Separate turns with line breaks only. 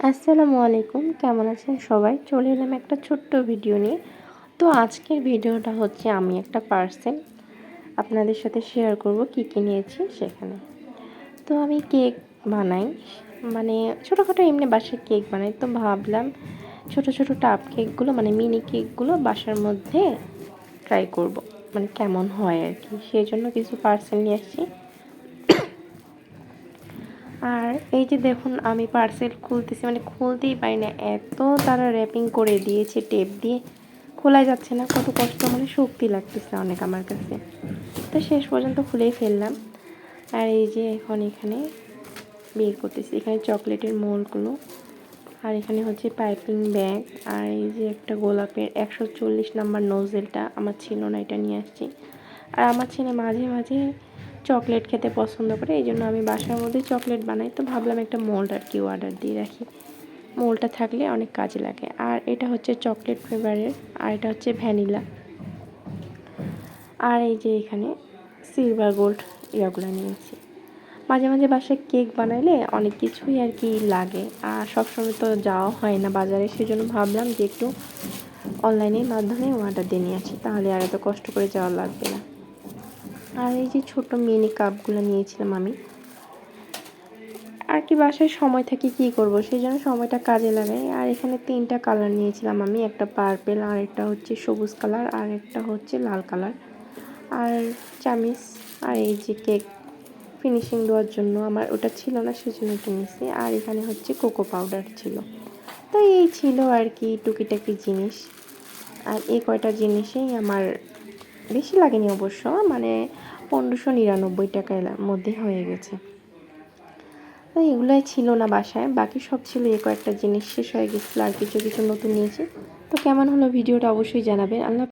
আসসালামু আলাইকুম, কেমন আছেন সবাই? চলে এলাম একটা ছোট্ট ভিডিও নিয়ে। তো আজকের ভিডিওটা হচ্ছে আমি একটা পার্সেল আপনাদের সাথে শেয়ার করব কি কি নিয়েছি সেখানে। তো আমি কেক বানাই, মানে ছোটোখাটো এমনি বাসায় কেক বানাই। তো ভাবলাম ছোট ছোট টাপ কেকগুলো মানে মিনি কেকগুলো বাসার মধ্যে ট্রাই করব, মানে কেমন হয় আর কি। সেই জন্য কিছু পার্সেল নিয়ে আসছি। আর এই যে দেখুন, আমি পার্সেল খুলতেছি, মানে খুলতেই পারি না, এত তারা র্যাপিং করে দিয়েছে টেপ দিয়ে, খোলাই যাচ্ছে না। কত কষ্ট, মানে শক্তি লাগতেছে অনেক আমার কাছে। তো শেষ পর্যন্ত খুলেই ফেললাম। আর এই যে এখন এখানে বের করতেছি, এখানে চকলেটের মোলগুলো, আর এখানে হচ্ছে পাইপিং ব্যাগ, আর এই যে একটা গোলাপের 140 নাম্বার নোজেলটা আমার ছিল না, এটা নিয়ে আসছি। আর আমার ছেলে মাঝে মাঝে চকলেট খেতে পছন্দ করে, এই জন্য আমি বাসার মধ্যেই চকলেট বানাই। তো ভাবলাম একটা মোল্ড আর কি অর্ডার দিয়ে রাখি, মোল্ডটা থাকলে অনেক কাজে লাগে। আর এটা হচ্ছে চকলেট ফ্লেভারের, আর এটা হচ্ছে ভ্যানিলা। আর এই যে এখানে সিলভার গোল্ড ইয়াগুলো নিয়েছি। মাঝে মাঝে বাসায় কেক বানাইলে অনেক কিছুই আর কি লাগে, আর সবসময় তো যাওয়া হয় না বাজারে, সেজন্য ভাবলাম যে একটু অনলাইনের মাধ্যমে অর্ডার দিয়ে নিয়ে আসি, তাহলে আর এত কষ্ট করে যাওয়া লাগবে না। আর এই যে ছোট মিনি কাপগুলো নিয়েছিলাম আমি, আর কি বাসায় সময় থাকে কী করব, সেই জন্য সময়টা কাজে লাগাই। আর এখানে 3টা কালার নিয়েছিলাম আমি, একটা পার্পেল, আর একটা হচ্ছে সবুজ কালার, আর একটা হচ্ছে লাল কালার। আর চামিচ, আর এই যে কেক ফিনিশিং দেওয়ার জন্য আমার ওটা ছিল না, সেজন্য এটা নিয়েছি। আর এখানে হচ্ছে কোকো পাউডার ছিল। তো এই ছিল আর কি টুকিটাকি জিনিস। আর এই কয়টা জিনিসেই আমার বেশি লাগেনি অবশ্য, মানে 1599 টাকার মধ্যে হয়ে গেছে। তো এগুলোই ছিল না বাসায়, বাকি সব ছিল। এই কয়েকটা জিনিস শেষ হয়ে গেছিলো, আর কিছু কিছু নতুন নিয়েছি। তো কেমন হলো ভিডিওটা অবশ্যই জানাবেন। আল্লাহ।